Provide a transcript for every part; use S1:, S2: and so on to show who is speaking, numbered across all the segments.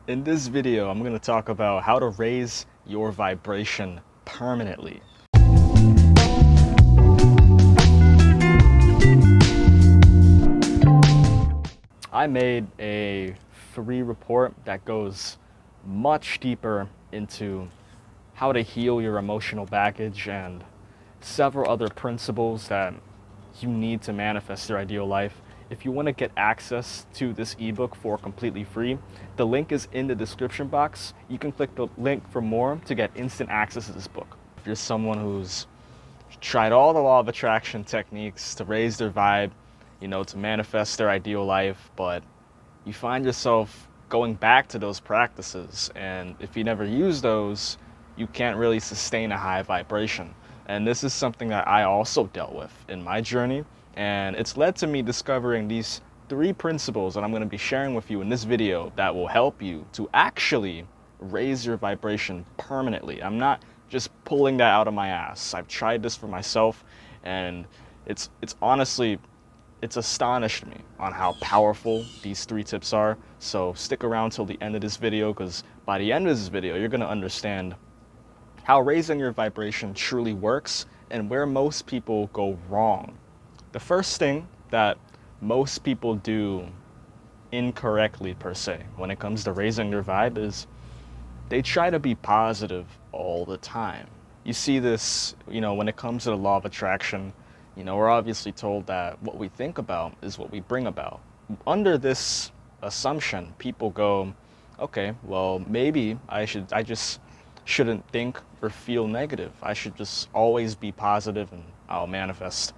S1: In this video, I'm going to talk about how to raise your vibration permanently. I made a free report that goes much deeper into how to heal your emotional baggage and several other principles that you need to manifest your ideal life. If you want to get access to this ebook for completely free, the link is in the description box. You can click the link for more to get instant access to this book. If you're someone who's tried all the law of attraction techniques to raise their vibe, to manifest their ideal life, but you find yourself going back to those practices, and if you never use those, you can't really sustain a high vibration. And this is something that I also dealt with in my journey, and it's led to me discovering these 3 principles that I'm going to be sharing with you in this video that will help you to actually raise your vibration permanently. I'm not just pulling that out of my ass. I've tried this for myself, and it's honestly, it's astonished me on how powerful these 3 tips are. So stick around till the end of this video, because by the end of this video, you're going to understand how raising your vibration truly works and where most people go wrong. The first thing that most people do incorrectly, per se, when it comes to raising their vibe is they try to be positive all the time. You see this, when it comes to the law of attraction. We're obviously told that what we think about is what we bring about. Under this assumption, people go, okay, well, maybe I just shouldn't think or feel negative. I should just always be positive and I'll manifest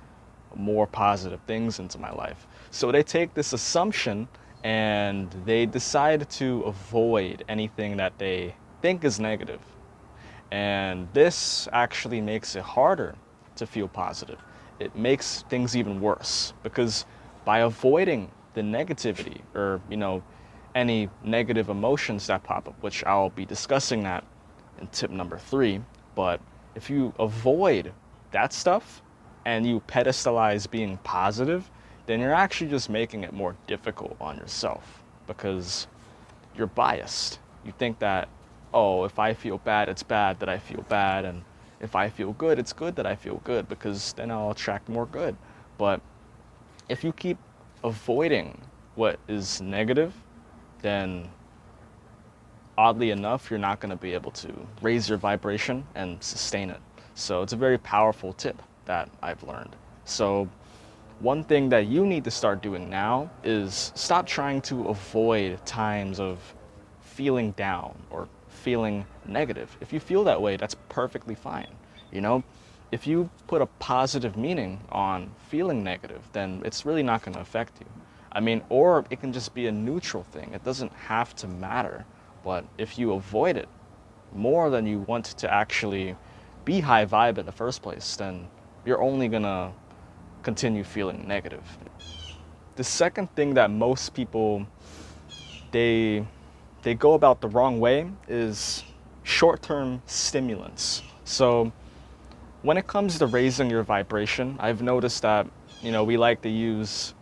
S1: more positive things into my life. So they take this assumption and they decide to avoid anything that they think is negative. And this actually makes it harder to feel positive. It makes things even worse, because by avoiding the negativity or, any negative emotions that pop up, which I'll be discussing that in tip number 3, but if you avoid that stuff and you pedestalize being positive, then you're actually just making it more difficult on yourself, because you're biased. You think that, oh, if I feel bad, it's bad that I feel bad, and if I feel good, it's good that I feel good, because then I'll attract more good. But if you keep avoiding what is negative, then oddly enough, you're not going to be able to raise your vibration and sustain it. So it's a very powerful tip that I've learned. So one thing that you need to start doing now is stop trying to avoid times of feeling down or feeling negative. If you feel that way, that's perfectly fine. If you put a positive meaning on feeling negative, then it's really not going to affect you. Or it can just be a neutral thing. It doesn't have to matter. But if you avoid it more than you want to actually be high vibe in the first place, then you're only going to continue feeling negative. The second thing that most people, they go about the wrong way is short-term stimulants. So when it comes to raising your vibration, I've noticed that, we like to use,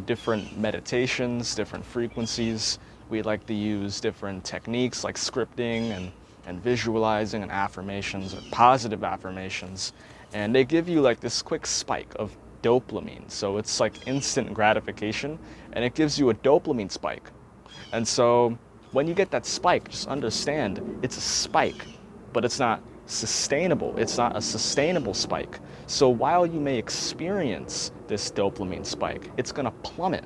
S1: different meditations, different frequencies. We like to use different techniques like scripting and visualizing and affirmations, or positive affirmations. And they give you like this quick spike of dopamine. So it's like instant gratification, and it gives you a dopamine spike. And so when you get that spike, just understand it's a spike, but it's not sustainable. It's not a sustainable spike. So while you may experience this dopamine spike, it's going to plummet.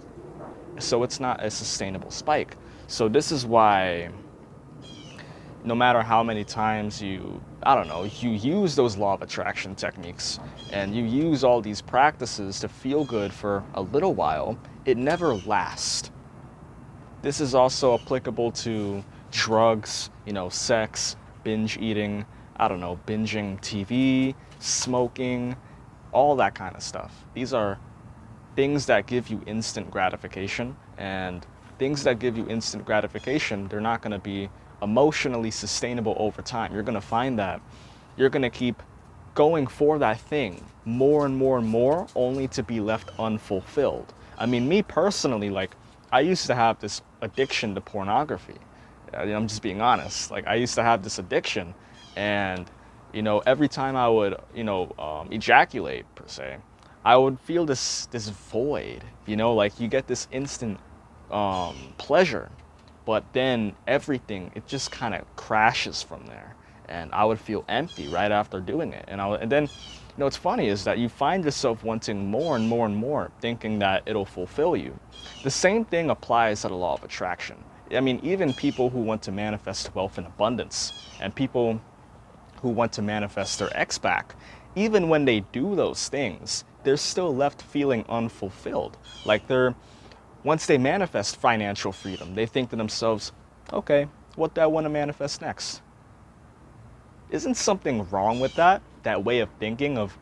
S1: So it's not a sustainable spike. So this is why no matter how many times you use those law of attraction techniques and you use all these practices to feel good for a little while, it never lasts. This is also applicable to drugs, sex, binge eating, binging TV, smoking, all that kind of stuff. These are things that give you instant gratification, and things that give you instant gratification, they're not going to be emotionally sustainable over time. You're going to find that you're going to keep going for that thing more and more and more, only to be left unfulfilled. Me personally, I used to have this addiction to pornography, I'm just being honest. Like, I used to have this addiction, and every time I would ejaculate per se, I would feel this void. Like, you get this instant pleasure, but then everything, it just kind of crashes from there, and I would feel empty right after doing it. And then what's funny is that you find yourself wanting more and more and more, thinking that it'll fulfill you. The same thing applies to the law of attraction. I mean, even people who want to manifest wealth and abundance, and people who want to manifest their ex back, even when they do those things, they're still left feeling unfulfilled. Like, once they manifest financial freedom, they think to themselves, okay, what do I want to manifest next? Isn't something wrong with that way of thinking, of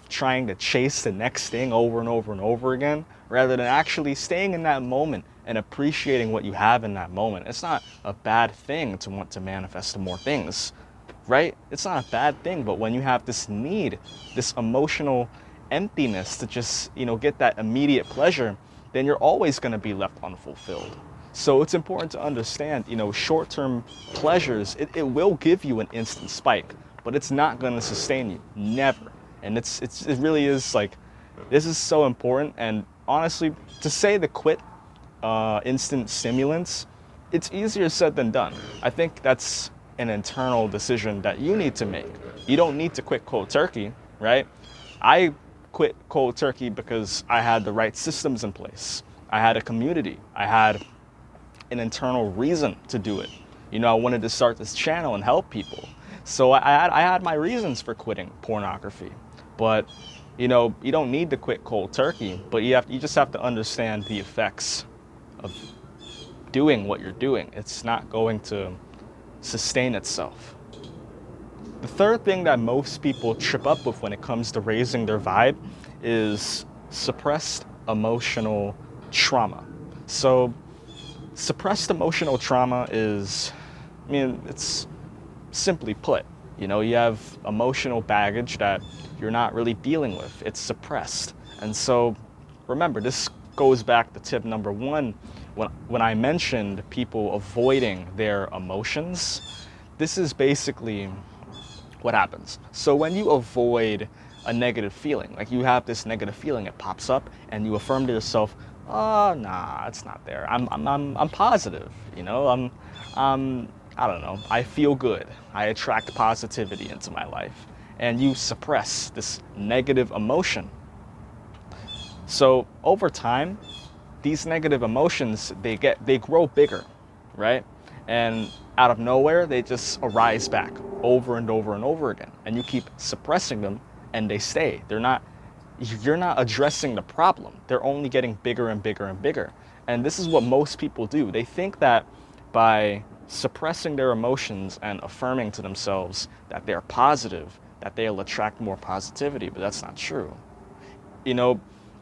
S1: trying to chase the next thing over and over and over again, rather than actually staying in that moment and appreciating what you have in that moment? It's not a bad thing to want to manifest more things, right? It's not a bad thing, but when you have this need, this emotional emptiness to just, get that immediate pleasure, then you're always going to be left unfulfilled. So it's important to understand, short-term pleasures, it will give you an instant spike, but it's not going to sustain you, never. And it really is, like, this is so important. And honestly, to say to quit instant stimulants, it's easier said than done. I think that's an internal decision that you need to make. You don't need to quit cold turkey, right? I quit cold turkey because I had the right systems in place. I had a community. I had an internal reason to do it. I wanted to start this channel and help people. So I had my reasons for quitting pornography. But you don't need to quit cold turkey, but you just have to understand the effects of doing what you're doing. It's not going to sustain itself. The third thing that most people trip up with when it comes to raising their vibe is suppressed emotional trauma. So suppressed emotional trauma is, it's simply put, you have emotional baggage that you're not really dealing with. It's suppressed. And so remember, this goes back to tip number one. When I mentioned people avoiding their emotions, this is basically what happens. So when you avoid a negative feeling, like you have this negative feeling, it pops up, and you affirm to yourself, oh, nah, it's not there. I'm positive. I don't know. I feel good. I attract positivity into my life, and you suppress this negative emotion. So over time, these negative emotions, they grow bigger, right? And out of nowhere, they just arise back over and over and over again. And you keep suppressing them, and they stay. You're not addressing the problem. They're only getting bigger and bigger and bigger. And this is what most people do. They think that by suppressing their emotions and affirming to themselves that they're positive, that they'll attract more positivity, but that's not true.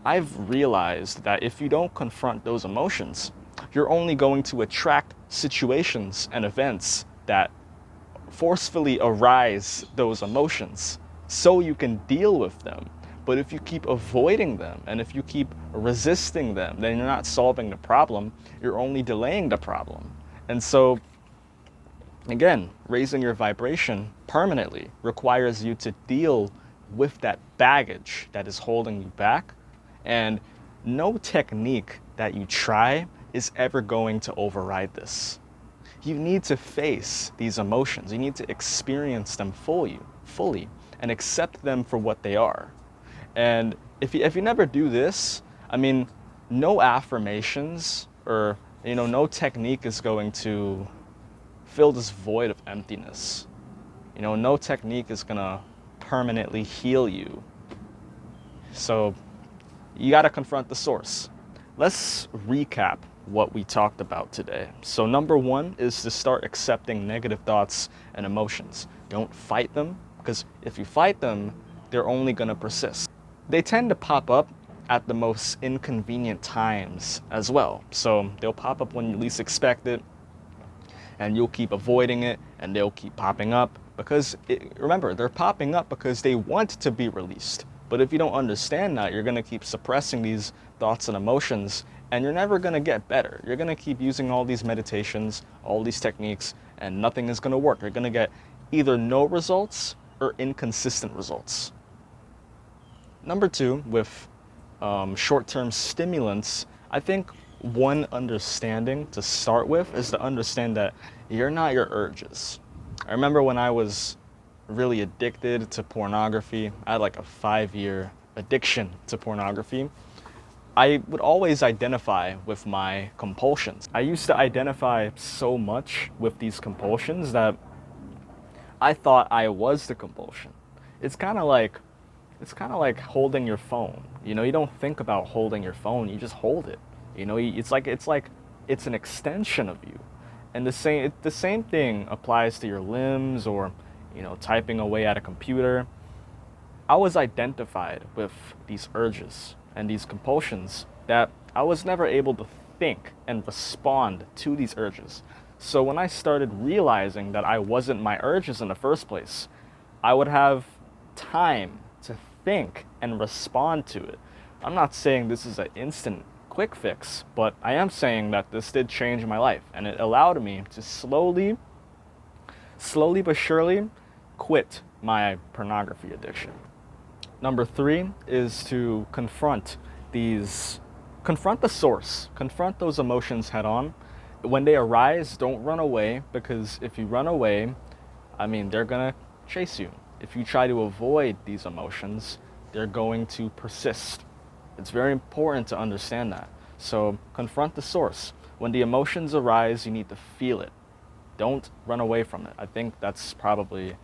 S1: I've realized that if you don't confront those emotions, you're only going to attract situations and events that forcefully arise those emotions so you can deal with them. But if you keep avoiding them, and if you keep resisting them, then you're not solving the problem, you're only delaying the problem. And so, again, raising your vibration permanently requires you to deal with that baggage that is holding you back. And no technique that you try is ever going to override this. You need to face these emotions. You need to experience them fully, and accept them for what they are. And if you never do this, no affirmations or no technique is going to fill this void of emptiness. No technique is gonna permanently heal you. So you gotta confront the source. Let's recap what we talked about today. So number one is to start accepting negative thoughts and emotions. Don't fight them, because if you fight them, they're only gonna persist. They tend to pop up at the most inconvenient times as well. So they'll pop up when you least expect it, and you'll keep avoiding it, and they'll keep popping up because, remember, they're popping up because they want to be released. But if you don't understand that, you're gonna keep suppressing these thoughts and emotions, and you're never going to get better. You're going to keep using all these meditations, all these techniques, and nothing is going to work. You're going to get either no results or inconsistent results. Number two, with short-term stimulants, I think one understanding to start with is to understand that you're not your urges. I remember when I was really addicted to pornography, I had like a 5-year addiction to pornography. I would always identify with my compulsions. I used to identify so much with these compulsions that I thought I was the compulsion. It's kind of like holding your phone. You know, you don't think about holding your phone, you just hold it. You know, it's like it's an extension of you. And the same thing applies to your limbs or, you know, typing away at a computer. I was identified with these urges and these compulsions that I was never able to think and respond to these urges. So when I started realizing that I wasn't my urges in the first place, I would have time to think and respond to it. I'm not saying this is an instant quick fix, but I am saying that this did change my life, and it allowed me to slowly but surely quit my pornography addiction. Number three is to confront the source, confront those emotions head on. When they arise, don't run away, because if you run away, they're gonna chase you. If you try to avoid these emotions, they're going to persist. It's very important to understand that. So confront the source. When the emotions arise, you need to feel it. Don't run away from it. I think that's probably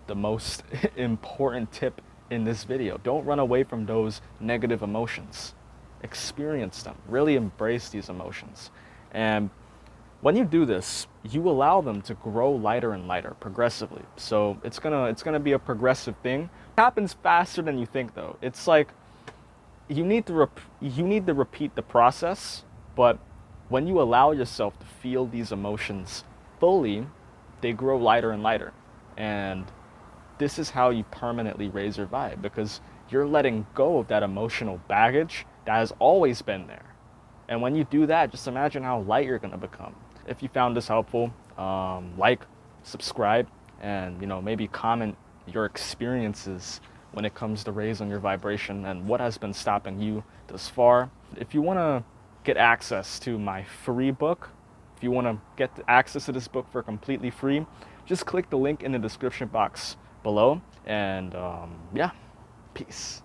S1: the most important tip in this video. Don't run away from those negative emotions. Experience them. Really embrace these emotions. And when you do this, you allow them to grow lighter and lighter progressively. So it's gonna be a progressive thing. It happens faster than you think, though. It's like you need to repeat the process, but when you allow yourself to feel these emotions fully, they grow lighter and lighter. And this is how you permanently raise your vibe, because you're letting go of that emotional baggage that has always been there. And when you do that, just imagine how light you're gonna become. If you found this helpful, like, subscribe, and maybe comment your experiences when it comes to raising your vibration and what has been stopping you thus far. If you want to get access to my free book, if you want to get access to this book for completely free, just click the link in the description box below. And yeah, peace.